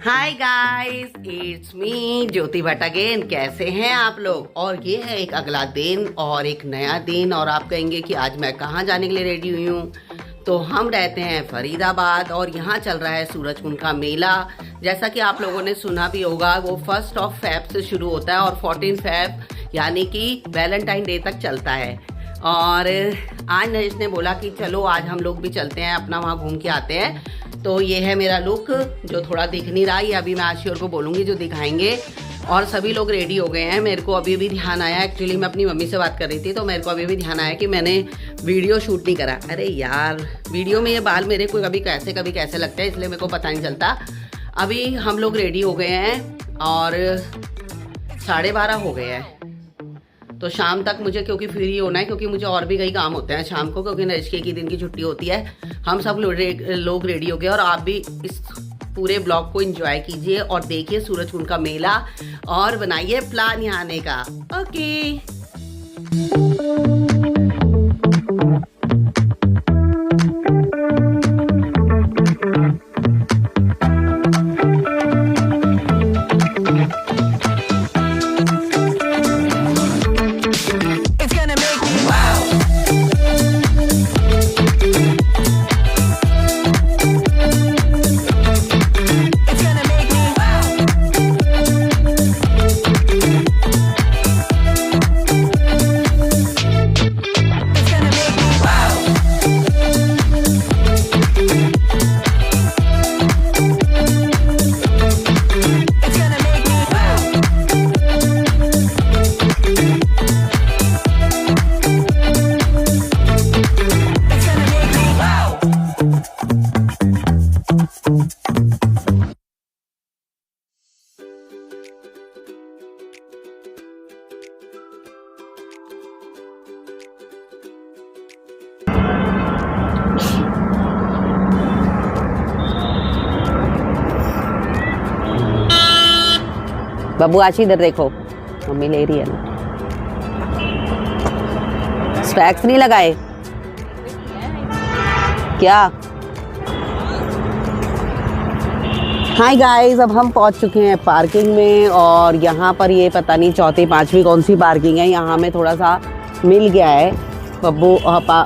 Hi guys, it's me Jyoti Bhatt again. कैसे हैं आप लोग? और ये है एक अगला दिन और एक नया दिन। और आप कहेंगे कि आज मैं कहाँ जाने के लिए रेडी हुई हूँ। तो हम रहते हैं फरीदाबाद और यहाँ चल रहा है सूरजकुंड का मेला। जैसा कि आप लोगों ने सुना भी होगा, वो 1 फरवरी से शुरू होता है और 14 फरवरी यानी कि वैलेंटाइन डे तक चलता है। और आज नरेश ने बोला कि चलो आज हम लोग भी चलते हैं, अपना वहाँ घूम के आते हैं। तो ये है मेरा लुक, जो थोड़ा दिख नहीं रहा, ये अभी मैं आशियोर को बोलूँगी जो दिखाएंगे। और सभी लोग रेडी हो गए हैं। मेरे को अभी भी ध्यान आया, एक्चुअली मैं अपनी मम्मी से बात कर रही थी तो मेरे को अभी भी ध्यान आया कि मैंने वीडियो शूट नहीं करा। अरे यार, वीडियो में ये बाल मेरे को कभी कैसे लगते हैं, इसलिए मेरे को पता नहीं चलता। अभी हम लोग रेडी हो गए हैं और 12:30 हो गए हैं। तो शाम तक मुझे क्योंकि फ्री होना है, क्योंकि मुझे और भी कई काम होते हैं शाम को, क्योंकि नरेश के दिन की छुट्टी होती है। हम सब लोग रेडी हो गए और आप भी इस पूरे ब्लॉग को एंजॉय कीजिए और देखिए सूरजकुंड का मेला और बनाइए प्लान यहाँ आने का। ओके। बाबू आज इधर देखो, मम्मी ले रही है ना। स्पैक्स नहीं लगाए क्या? हाय गाइस, अब हम पहुंच चुके हैं पार्किंग में। और यहाँ पर ये पता नहीं चौथी पांचवी कौन सी पार्किंग है, यहाँ हमें थोड़ा सा मिल गया है। बब्बू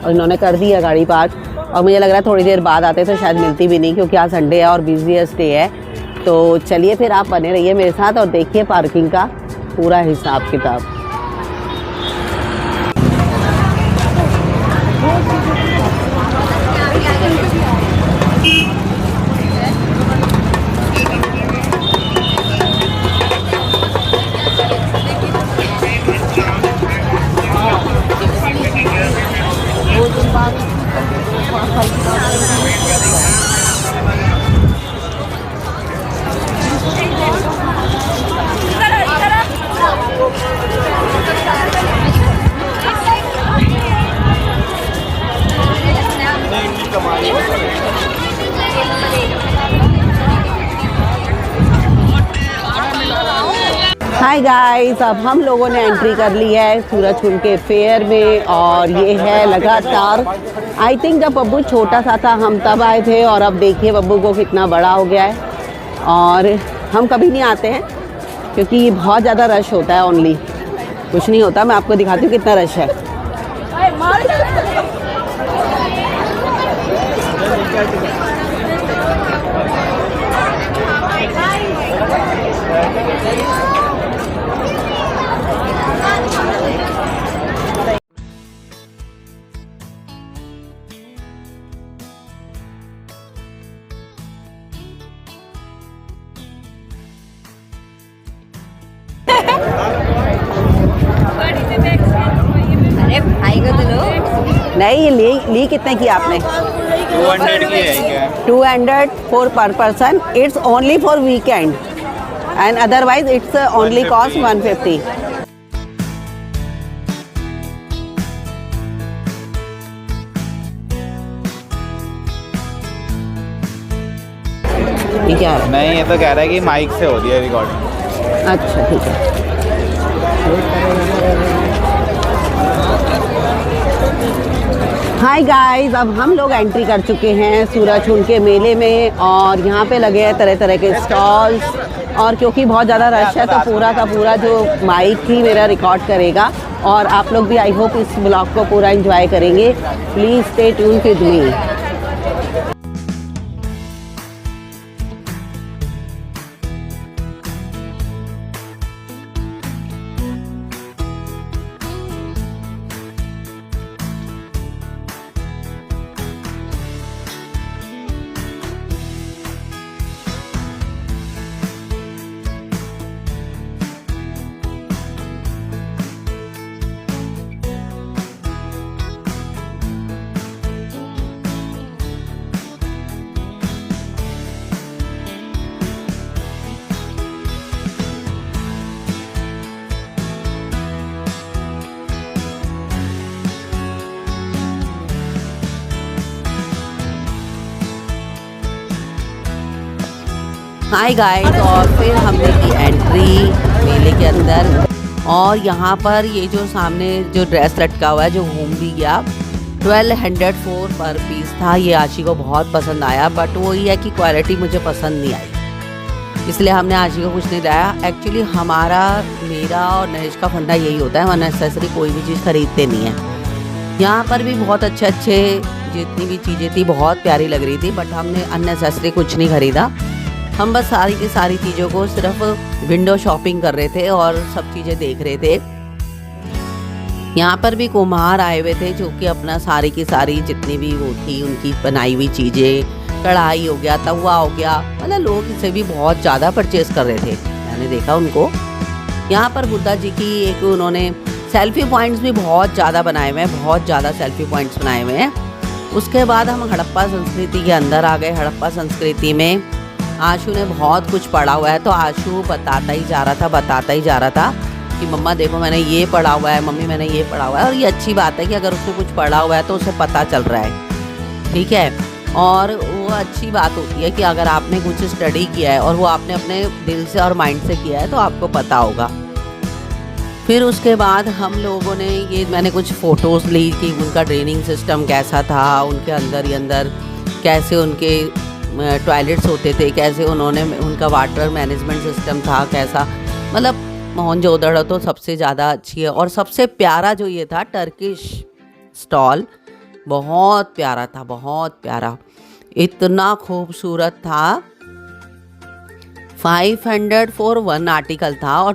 इन्होंने कर दिया गाड़ी पार्क और मुझे लग रहा है थोड़ी देर बाद आते तो शायद मिलती भी नहीं, क्योंकि आज संडे है और बिजीएस्ट डे है। तो चलिए फिर आप बने रहिए मेरे साथ और देखिए पार्किंग का पूरा हिसाब किताब। हाय गाइस, अब हम लोगों ने एंट्री कर ली है सूरजकुंड के फेयर में। और ये है लगातार, आई थिंक जब बब्बू छोटा सा था हम तब आए थे, और अब देखिए बब्बू को कितना बड़ा हो गया है। और हम कभी नहीं आते हैं क्योंकि बहुत ज़्यादा रश होता है। ओनली कुछ नहीं होता, मैं आपको दिखाती हूँ कितना रश है। अरे भाई को तो लो। नहीं, ली कितने की आपने? 200 की है क्या? 200 पर person. It's only for weekend and otherwise it's only cost 150। ठीक है? नहीं, ये तो कह रहा है कि माइक से हो रही है रिकॉर्डिंग। अच्छा ठीक है। हाय गाइस, अब हम लोग एंट्री कर चुके हैं सूरजकुंड के मेले में और यहाँ पे लगे हैं तरह तरह के स्टॉल्स। और क्योंकि बहुत ज़्यादा रश है तो पूरा का पूरा जो माइक ही मेरा रिकॉर्ड करेगा और आप लोग भी आई होप इस ब्लॉग को पूरा एंजॉय करेंगे। Please stay tune with me. Hi guys, और फिर हमने की एंट्री मेले के अंदर। और यहाँ पर ये जो सामने जो ड्रेस लटका हुआ है जो घूम भी गया, 1204 पर पीस था। ये आशी को बहुत पसंद आया, बट वो ये है कि क्वालिटी मुझे पसंद नहीं आई, इसलिए हमने आशी को कुछ नहीं लाया। एक्चुअली हमारा, मेरा और नरेश का फंडा यही होता है, हम अननेसेसरी कोई भी चीज़ खरीदते नहीं है। यहाँ पर भी बहुत अच्छे अच्छे जितनी भी चीज़ें थी बहुत प्यारी लग रही थी, बट हमने अननेसेसरी कुछ नहीं खरीदा। हम बस सारी की सारी चीज़ों को सिर्फ विंडो शॉपिंग कर रहे थे और सब चीज़ें देख रहे थे। यहाँ पर भी कुम्हार आए हुए थे जो कि अपना सारी की सारी जितनी भी वो थी उनकी बनाई हुई चीज़ें, कढ़ाई हो गया, तवा हो गया, मतलब लोग इसे भी बहुत ज़्यादा परचेज़ कर रहे थे। मैंने देखा उनको। यहाँ पर बुद्धा जी की एक उन्होंने सेल्फी पॉइंट्स भी बहुत ज़्यादा बनाए हुए हैं, बहुत ज़्यादा सेल्फी पॉइंट्स बनाए हुए हैं। उसके बाद हम हड़प्पा संस्कृति के अंदर आ गए। हड़प्पा संस्कृति में आशु ने बहुत कुछ पढ़ा हुआ है, तो आशु बताता ही जा रहा था कि मम्मा देखो मैंने ये पढ़ा हुआ है, मम्मी मैंने ये पढ़ा हुआ है। और ये अच्छी बात है कि अगर उसने कुछ पढ़ा हुआ है तो उसे पता चल रहा है, ठीक है। और वो अच्छी बात होती है कि अगर आपने कुछ स्टडी किया है और वो आपने अपने दिल से और माइंड से किया है तो आपको पता होगा। फिर उसके बाद हम लोगों ने ये, मैंने कुछ फ़ोटोज़ ली कि उनका ट्रेनिंग सिस्टम कैसा था, उनके अंदर ही अंदर कैसे उनके टॉयलेट्स होते थे, कैसे उन्होंने उनका वाटर मैनेजमेंट सिस्टम था, कैसा, मतलब मोहनजोदड़ो तो सबसे ज़्यादा अच्छी है। और सबसे प्यारा जो ये था टर्किश स्टॉल, बहुत प्यारा था, बहुत प्यारा, इतना खूबसूरत था। 500 फॉर 1 आर्टिकल था और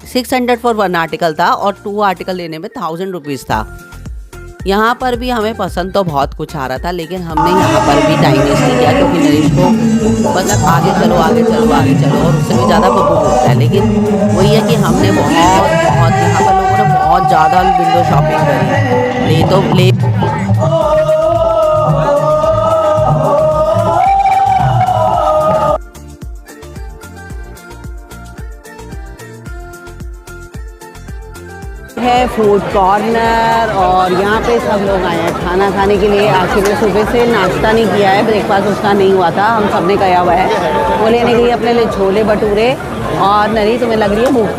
600 फॉर 1 आर्टिकल था और 2 आर्टिकल लेने में 1000 रुपीज़ था। यहाँ पर भी हमें पसंद तो बहुत कुछ आ रहा था, लेकिन हमने यहाँ पर भी टाइम वेस्ट नहीं किया क्योंकि नरेश को बस आगे चलो आगे चलो आगे चलो, और उससे भी ज़्यादा बब्बू होता है। लेकिन वही है कि हमने बहुत यहाँ पर लोगों ने बहुत ज़्यादा विंडो शॉपिंग करी, ले तो ले। है फूड कॉर्नर और यहाँ पे सब लोग आए हैं खाना खाने के लिए। आखिर में सुबह से नाश्ता नहीं किया है, ब्रेकफास्ट उसका नहीं हुआ था, हम सब ने किया हुआ है। वो लेने के लिए अपने लिए छोले भटूरे। और नरी, तुम्हें लग रही है भूख?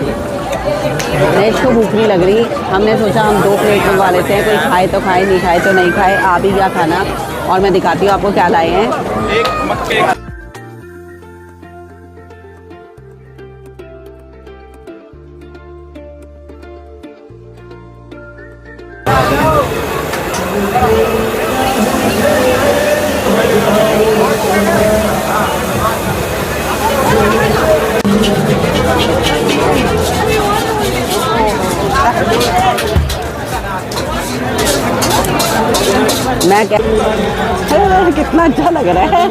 नरेश को भूख नहीं लग रही। हमने सोचा हम 2 प्लेट मंगवा लेते हैं, कोई खाए तो खाए, नहीं खाए तो नहीं खाए। आ भी गया खाना और मैं दिखाती हूँ आपको क्या लाए हैं। मैं क्या कितना अच्छा लग रहा है।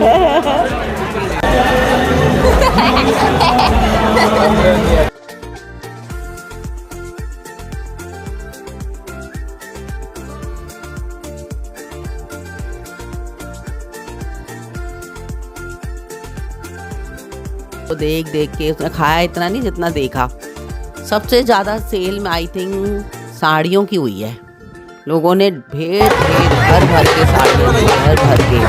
तो देख देख के उसने खाया इतना नहीं जितना देखा। सबसे ज़्यादा सेल में आई थिंक साड़ियों की हुई है। लोगों ने ढेर ढेर भर भर के साड़ियाँ ली, भर भर के।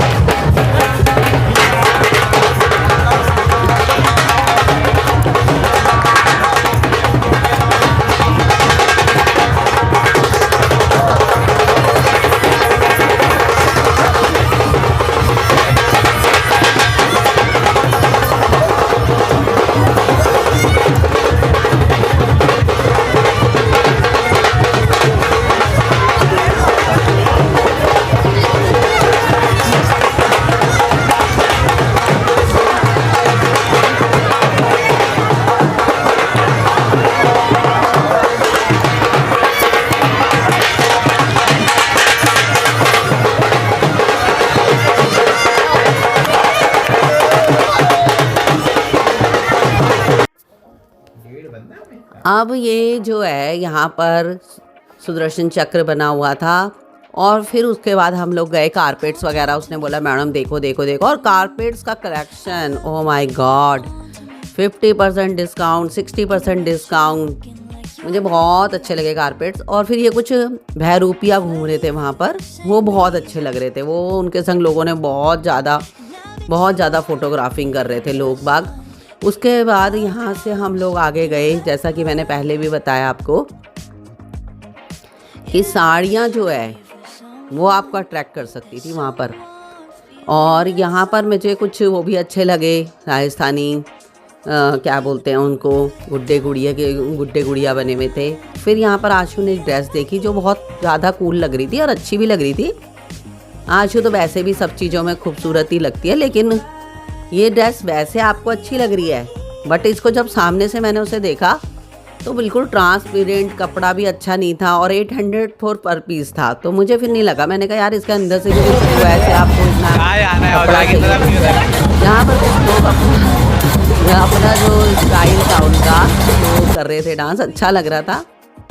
अब ये जो है यहाँ पर सुदर्शन चक्र बना हुआ था और फिर उसके बाद हम लोग गए कारपेट्स वगैरह। उसने बोला मैडम देखो देखो देखो, और कारपेट्स का collection, oh my God, 50% discount, 60% discount. मुझे बहुत अच्छे लगे कारपेट्स। और फिर ये कुछ बहरूपिया घूम रहे थे वहाँ पर, वो बहुत अच्छे लग रहे थे। वो उनके संग लोगों ने बहुत ज़्यादा फ़ोटोग्राफिंग कर रहे थे लोग बाग। उसके बाद यहाँ से हम लोग आगे गए, जैसा कि मैंने पहले भी बताया आपको कि साड़ियाँ जो है वो आपको अट्रैक्ट कर सकती थी वहाँ पर। और यहाँ पर मुझे कुछ वो भी अच्छे लगे, राजस्थानी क्या बोलते हैं उनको, गुड्डे गुड़िया बने हुए थे। फिर यहाँ पर आशु ने एक ड्रेस देखी जो बहुत ज़्यादा कूल लग रही थी और अच्छी भी लग रही थी। आशु तो वैसे भी सब चीज़ों में खूबसूरत ही लगती है, लेकिन ये ड्रेस वैसे आपको अच्छी लग रही है, बट इसको जब सामने से मैंने उसे देखा तो बिल्कुल ट्रांसपेरेंट, कपड़ा भी अच्छा नहीं था और 800 पर पीस था। तो मुझे फिर नहीं लगा, मैंने कहा यार इसके अंदर से भी कुछ ऐसे आपको इतना कपड़ा चाहिए। यहाँ पर कुछ लोग अपना जो स्टाइल था उनका वो कर रहे थे, डांस अच्छा लग रहा था।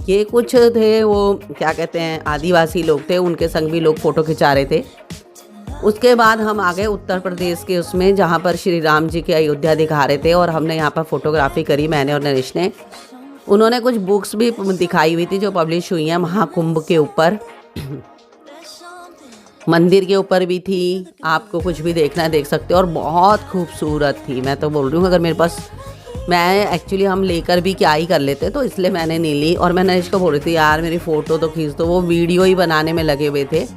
ये कुछ थे वो क्या कहते हैं, आदिवासी लोग थे, उनके संग भी लोग फ़ोटो खिंचा रहे थे। उसके बाद हम आ गए उत्तर प्रदेश के उसमें, जहाँ पर श्री राम जी की अयोध्या दिखा रहे थे और हमने यहाँ पर फोटोग्राफी करी, मैंने और नरेश ने। उन्होंने कुछ बुक्स भी दिखाई हुई थी जो पब्लिश हुई हैं महाकुंभ के ऊपर, मंदिर के ऊपर भी थी। आपको कुछ भी देखना है देख सकते हो, और बहुत खूबसूरत थी। मैं तो बोल रही हूँ अगर मेरे पास, मैं एक्चुअली हम लेकर भी क्या ही कर लेते, तो इसलिए मैंने नहीं ली। और मैं नरेश को बोल रही थी यार मेरी फ़ोटो तो खींच दो, वो वीडियो ही बनाने में लगे हुए थे।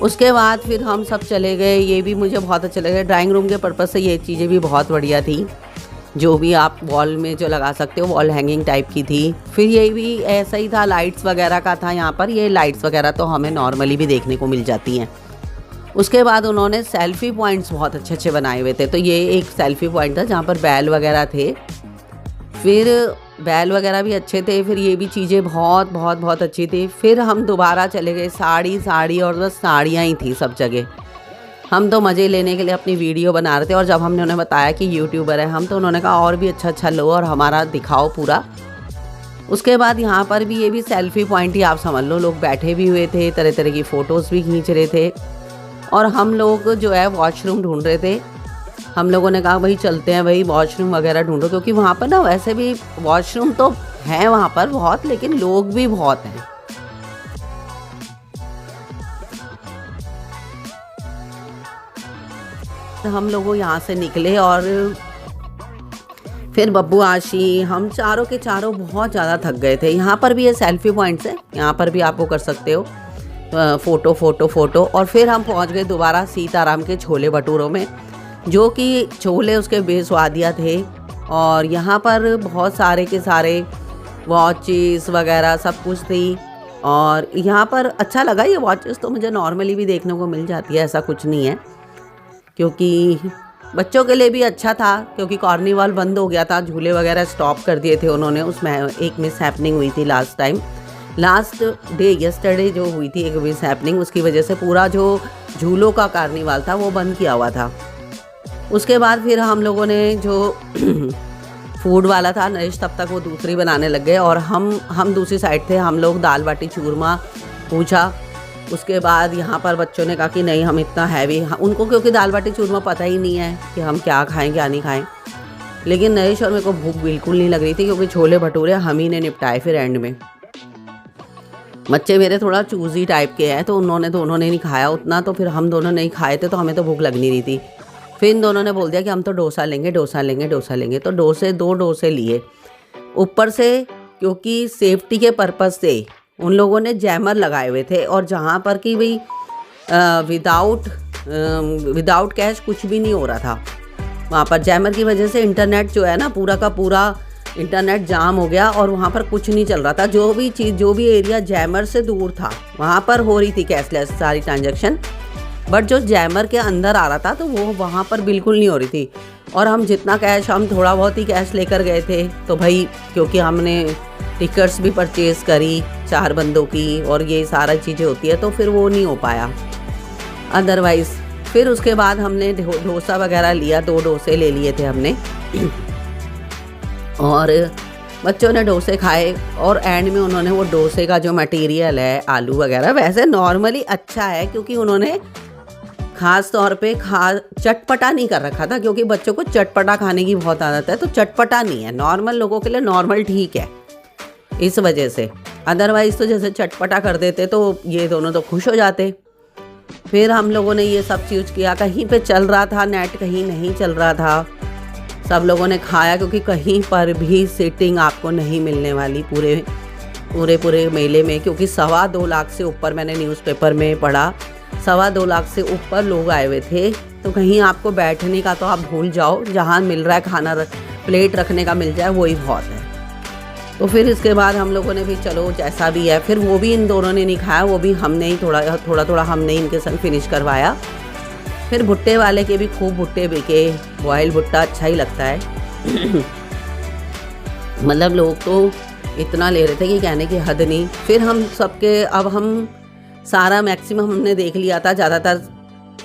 उसके बाद फिर हम सब चले गए, ये भी मुझे बहुत अच्छा लगा। ड्राइंग रूम के पर्पज़ से ये चीज़ें भी बहुत बढ़िया थी, जो भी आप वॉल में जो लगा सकते हो, वॉल हैंगिंग टाइप की थी। फिर ये भी ऐसा ही था, लाइट्स वगैरह का था यहाँ पर। ये लाइट्स वगैरह तो हमें नॉर्मली भी देखने को मिल जाती हैं। उसके बाद उन्होंने सेल्फ़ी पॉइंट्स बहुत अच्छे अच्छे बनाए हुए थे, तो ये एक सेल्फ़ी पॉइंट था जहाँ पर बैल वगैरह थे। फिर बैल वगैरह भी अच्छे थे। फिर ये भी चीज़ें बहुत अच्छी थी। फिर हम दोबारा चले गए, साड़ी और बस साड़ियाँ ही थी सब जगह। हम तो मज़े लेने के लिए अपनी वीडियो बना रहे थे, और जब हमने उन्हें बताया कि यूट्यूबर है हम, तो उन्होंने कहा और भी अच्छा लो और हमारा दिखाओ पूरा। उसके बाद यहाँ पर भी ये भी सेल्फ़ी पॉइंट ही आप समझ लो, लोग बैठे भी हुए थे, तरह तरह की फ़ोटोज़ भी खींच रहे थे। और हम लोग जो है वॉशरूम ढूंढ रहे थे। हम लोगों ने कहा भाई चलते हैं भाई वॉशरूम वगैरह ढूंढो, क्योंकि वहाँ पर ना वैसे भी वॉशरूम तो हैं वहाँ पर बहुत, लेकिन लोग भी बहुत हैं। हम लोग यहाँ से निकले और फिर बब्बू, आशी, हम चारों के चारों बहुत ज़्यादा थक गए थे। यहाँ पर भी ये सेल्फ़ी पॉइंट्स है, यहाँ पर भी आपको कर सकते हो फ़ोटो। और फिर हम पहुँच गए दोबारा सीताराम के छोले भटूरों में, जो कि छोले उसके बेस्वादिया थे। और यहाँ पर बहुत सारे के सारे वॉचेस वगैरह सब कुछ थी। और यहाँ पर अच्छा लगा, ये वॉचेस तो मुझे नॉर्मली भी देखने को मिल जाती है, ऐसा कुछ नहीं है। क्योंकि बच्चों के लिए भी अच्छा था, क्योंकि कार्निवल बंद हो गया था, झूले वगैरह स्टॉप कर दिए थे उन्होंने। उसमें एक मिस हैपनिंग हुई थी लास्ट डे यस्टरडे जो हुई थी एक मिस हैपनिंग, उसकी वजह से पूरा जो झूलों का कार्निवल था वो बंद किया हुआ था। उसके बाद फिर हम लोगों ने जो फूड वाला था, नरेश तब तक वो दूसरी बनाने लग गए और हम दूसरी साइड थे। हम लोग दाल बाटी चूरमा पूछा। उसके बाद यहाँ पर बच्चों ने कहा कि नहीं हम इतना हैवी, उनको क्योंकि दाल बाटी चूरमा पता ही नहीं है कि हम क्या खाएं क्या नहीं खाएं। लेकिन नरेश और मेरे को भूख बिल्कुल नहीं लग रही थी, क्योंकि छोले भटूरे हम ही ने निपटाए फिर एंड में। बच्चे मेरे थोड़ा चूजी टाइप के हैं, तो दोनों ने नहीं खाया उतना, तो फिर हम दोनों नहीं खाए थे, तो हमें तो भूख लग नहीं रही थी। फिर इन दोनों ने बोल दिया कि हम तो डोसा लेंगे। तो दो डोसे लिए। ऊपर से क्योंकि सेफ्टी के पर्पज़ से उन लोगों ने जैमर लगाए हुए थे, और जहाँ पर कि भाई विदाउट कैश कुछ भी नहीं हो रहा था वहाँ पर। जैमर की वजह से इंटरनेट जो है ना, पूरा का पूरा इंटरनेट जाम हो गया और वहाँ पर कुछ नहीं चल रहा था। जो भी एरिया जैमर से दूर था वहाँ पर हो रही थी कैशलेस सारी ट्रांजैक्शन, बट जो जैमर के अंदर आ रहा था तो वो वहाँ पर बिल्कुल नहीं हो रही थी। और हम जितना कैश, हम थोड़ा बहुत ही कैश लेकर गए थे, तो भाई क्योंकि हमने टिकट्स भी परचेज़ करी 4 बंदों की, और ये सारा चीज़ें होती है, तो फिर वो नहीं हो पाया अदरवाइज़। फिर उसके बाद हमने डोसा वगैरह लिया, 2 डोसे ले लिए थे हमने। और बच्चों ने डोसे खाए और एंड में उन्होंने वो डोसे का जो मटेरियल है आलू वगैरह वैसे नॉर्मली अच्छा है, क्योंकि उन्होंने ख़ास तौर पे चटपटा नहीं कर रखा था, क्योंकि बच्चों को चटपटा खाने की बहुत आदत है, तो चटपटा नहीं है, नॉर्मल लोगों के लिए नॉर्मल ठीक है इस वजह से। अदरवाइज़ तो जैसे चटपटा कर देते तो ये दोनों तो खुश हो जाते। फिर हम लोगों ने ये सब चीज़ किया, कहीं पे चल रहा था नेट, कहीं नहीं चल रहा था, सब लोगों ने खाया, क्योंकि कहीं पर भी सीटिंग आपको नहीं मिलने वाली पूरे मेले में, क्योंकि 2.25 लाख से ऊपर मैंने न्यूज़पेपर में पढ़ा, 2.25 लाख से ऊपर लोग आए हुए थे। तो कहीं आपको बैठने का तो आप भूल जाओ, जहाँ मिल रहा है खाना प्लेट रखने का मिल जाए वही बहुत है। तो फिर इसके बाद हम लोगों ने भी चलो जैसा भी है, फिर वो भी इन दोनों ने नहीं खाया, वो भी हमने ही थोड़ा हमने इनके संग फिनिश करवाया। फिर भुट्टे वाले के भी खूब भुट्टे बिके, बॉयल भुट्टा अच्छा ही लगता है मतलब लोग तो इतना ले रहे थे कि कहने की हद नहीं। फिर हम सबके अब हम सारा मैक्सिमम हमने देख लिया था, ज़्यादातर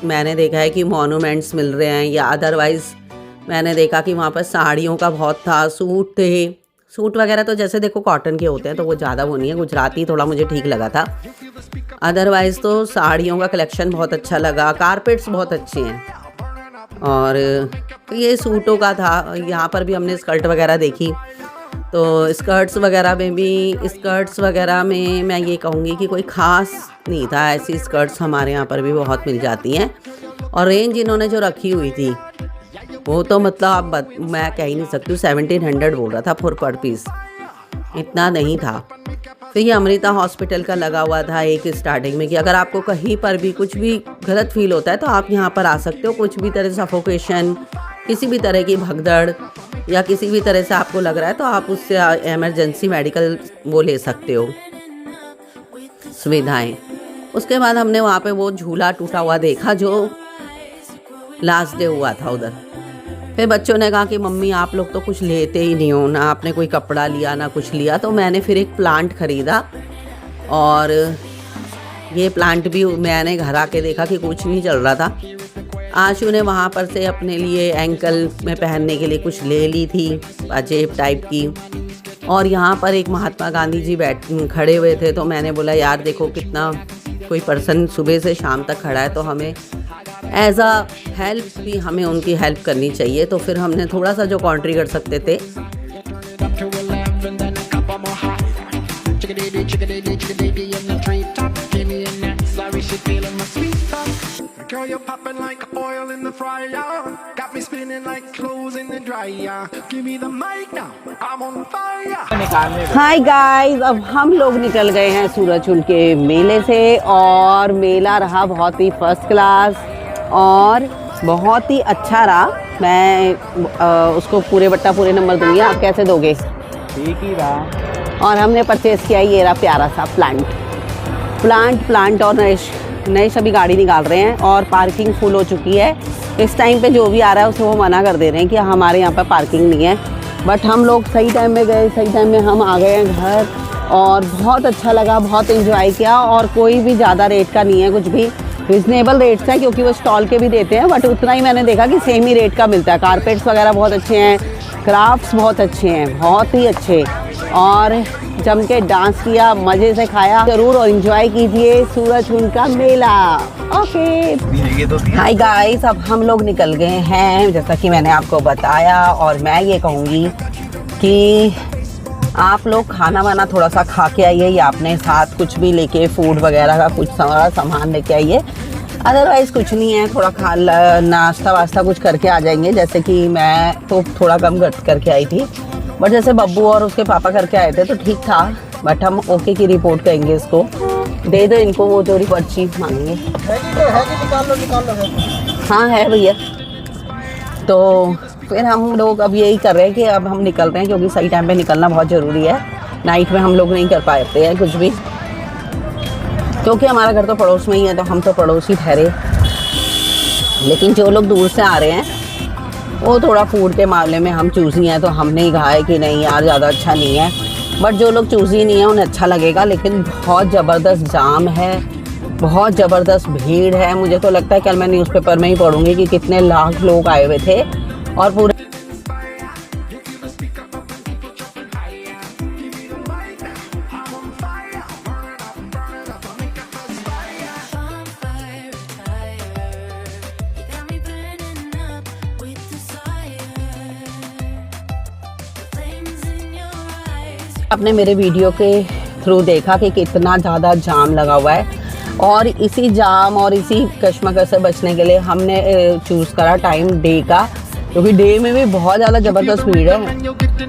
मैंने देखा है कि मॉन्यूमेंट्स मिल रहे हैं, या अदरवाइज़ मैंने देखा कि वहाँ पर साड़ियों का बहुत था, सूट थे, सूट वगैरह तो जैसे देखो कॉटन के होते हैं तो वो ज़्यादा वो नहीं है, गुजराती थोड़ा मुझे ठीक लगा था, अदरवाइज़ तो साड़ियों का कलेक्शन बहुत अच्छा लगा, कारपेट्स बहुत अच्छे हैं। और ये सूटों का था, यहाँ पर भी हमने स्कर्ट वगैरह देखी, तो स्कर्ट्स वगैरह में मैं ये कहूँगी कि कोई ख़ास नहीं था, ऐसी स्कर्ट्स हमारे यहाँ पर भी बहुत मिल जाती हैं। और रेंज इन्होंने जो रखी हुई थी वो तो मतलब मैं कह ही नहीं सकती हूँ, 1700 बोल रहा था पर पीस, इतना नहीं था। फिर ये अमृता हॉस्पिटल का लगा हुआ था एक स्टार्टिंग में कि अगर आपको कहीं पर भी कुछ भी गलत फील होता है तो आप यहाँ पर आ सकते हो, कुछ भी तरह सफोकेशन, किसी भी तरह की भगदड़ या किसी भी तरह से आपको लग रहा है तो आप उससे इमरजेंसी मेडिकल वो ले सकते हो सुविधाएं। उसके बाद हमने वहाँ पे वो झूला टूटा हुआ देखा जो लास्ट डे हुआ था उधर। फिर बच्चों ने कहा कि मम्मी आप लोग तो कुछ लेते ही नहीं हो, ना आपने कोई कपड़ा लिया ना कुछ लिया, तो मैंने फिर एक प्लांट ख़रीदा और ये प्लांट भी मैंने घर आके देखा कि कुछ नहीं चल रहा था। आशु ने वहाँ पर से अपने लिए एंकल में पहनने के लिए कुछ ले ली थी अजेब टाइप की, और यहाँ पर एक महात्मा गांधी जी खड़े हुए थे, तो मैंने बोला यार देखो कितना कोई पर्सन सुबह से शाम तक खड़ा है तो हमें एज अ हेल्प भी हमें उनकी हेल्प करनी चाहिए। तो फिर हमने थोड़ा सा जो कॉन्ट्री कर सकते थे Girl, you're popping like oil in the fryer. Got me spinning like clothes in the dryer. Give me the mic now, I'm on fire. Hi guys, अब हम लोग निकल गए हैं सूरजकुंड के मेले से और मेला रहा बहुत ही फर्स्ट क्लास और बहुत ही अच्छा रहा। मैं उसको पूरे बट्टा पूरे नंबर दूंगी, आप कैसे दोगे? ठीक ही रहा। और हमने परचेज़ किया ये रहा प्यारा सा प्लांट और नए सभी गाड़ी निकाल रहे हैं और पार्किंग फुल हो चुकी है। इस टाइम पे जो भी आ रहा है उसे वो मना कर दे रहे हैं कि हमारे यहाँ पर पार्किंग नहीं है, बट हम लोग सही टाइम में गए, सही टाइम में हम आ गए हैं घर और बहुत अच्छा लगा, बहुत एंजॉय किया। और कोई भी ज़्यादा रेट का नहीं है, कुछ भी रिजनेबल रेट्स हैं क्योंकि वो स्टॉल के भी देते हैं, बट उतना ही मैंने देखा कि सेम ही रेट का मिलता है। कारपेट्स वगैरह बहुत अच्छे हैं, क्राफ्ट्स बहुत अच्छे हैं, बहुत ही अच्छे, और जम के डांस किया, मज़े से खाया ज़रूर और एंजॉय कीजिए सूरजकुंड का मेला। ओके हाय गाइस, अब हम लोग निकल गए हैं जैसा कि मैंने आपको बताया, और मैं ये कहूँगी कि आप लोग खाना वाना थोड़ा सा खा के आइए या अपने साथ कुछ भी लेके फूड वगैरह का कुछ सारा सामान लेके आइए, अदरवाइज़ कुछ नहीं है, थोड़ा नाश्ता वास्ता कुछ करके आ जाएंगे। जैसे कि मैं तो थोड़ा कम करके आई थी, बट जैसे बब्बू और उसके पापा करके आए थे तो ठीक था, बट हम ओके की रिपोर्ट करेंगे। इसको दे दो इनको वो जो पर्ची मांगेंगे। निकाल लो। हाँ है भैया। तो फिर हम लोग अब यही कर रहे हैं कि अब हम निकल रहे हैं क्योंकि सही टाइम पे निकलना बहुत ज़रूरी है। नाइट में हम लोग नहीं कर पाते हैं कुछ भी, क्योंकि हमारा घर तो पड़ोस में ही है तो हम तो पड़ोसी ठहरे, लेकिन जो लोग दूर से आ रहे हैं वो थोड़ा फूड के मामले में हम चूज़ी हैं, तो हमने ही कहा है कि नहीं यार ज़्यादा अच्छा नहीं है, बट जो लोग चूज़ी नहीं है उन्हें अच्छा लगेगा। लेकिन बहुत ज़बरदस्त जाम है, बहुत ज़बरदस्त भीड़ है। मुझे तो लगता है कल मैं न्यूज़पेपर में ही पढ़ूंगी कि कितने लाख लोग आए हुए थे और पूरे आपने मेरे वीडियो के थ्रू देखा कि कितना ज़्यादा जाम लगा हुआ है, और इसी जाम और इसी कश्मकश से बचने के लिए हमने चूज़ करा टाइम डे का, क्योंकि डे में भी बहुत ज़्यादा ज़बरदस्त भीड़ है।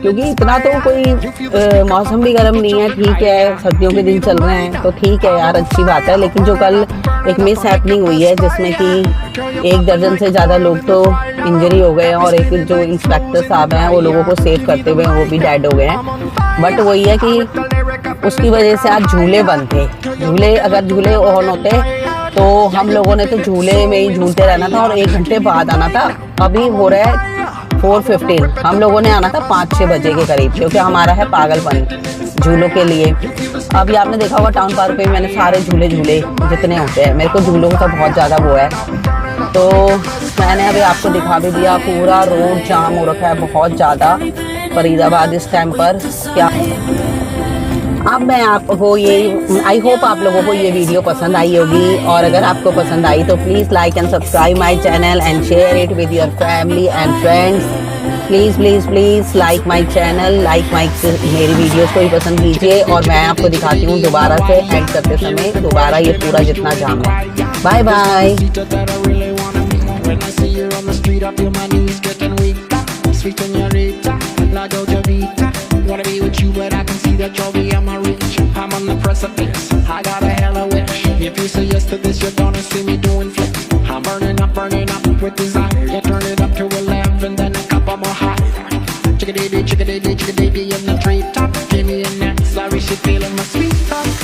क्योंकि इतना तो कोई मौसम भी गर्म नहीं है, ठीक है, सर्दियों के दिन चल रहे हैं तो ठीक है यार, अच्छी बात है। लेकिन जो कल एक मिस हैपनिंग हुई है जिसमें कि 1 दर्जन से ज़्यादा लोग तो इंजरी हो गए हैं, और एक जो इंस्पेक्टर साहब हैं वो लोगों को सेव करते हुए वो भी डेड हो गए हैं। बट वही है कि उसकी वजह से आज झूले बंद थे। झूले अगर झूले ऑन होते तो हम लोगों ने तो झूले में ही झूलते रहना था, और 1 घंटे बाद आना था। अभी हो रहा है 4:15, हम लोगों ने आना था 5-6 बजे के करीब, क्योंकि हमारा है पागलपन झूलों के लिए। अभी आपने देखा होगा टाउन पार्क पे मैंने सारे झूले जितने होते हैं, मेरे को झूलों का बहुत ज़्यादा वो है, तो मैंने अभी आपको दिखा भी दिया। पूरा रोड जाम हो रखा है बहुत ज़्यादा फरीदाबाद इस टाइम पर। क्या अब मैं आपको ये, आई होप आप लोगों को ये वीडियो पसंद आई होगी, और अगर आपको पसंद आई तो please like and subscribe my channel and share it with your family and friends. Please please please like my channel, मेरी वीडियोस को भी पसंद कीजिए। और मैं आपको दिखाती हूँ दोबारा से एंड करते समय दोबारा ये पूरा जितना जाम है। Bye bye. When I see you on the street, I feel my knees getting weak. Sweet señorita, la Dolce Vita. Wanna be with you, but I can see that you're beyond my reach. I'm on the precipice, I got a hella wish. If you say yes to this, you're gonna see me doing flips. I'm burning up with desire. You turn it up to 11, then a couple more high. Chickadee, chickadee, chickadee in the treetop. Give me a neck, sorry, she feeling my sweet talk.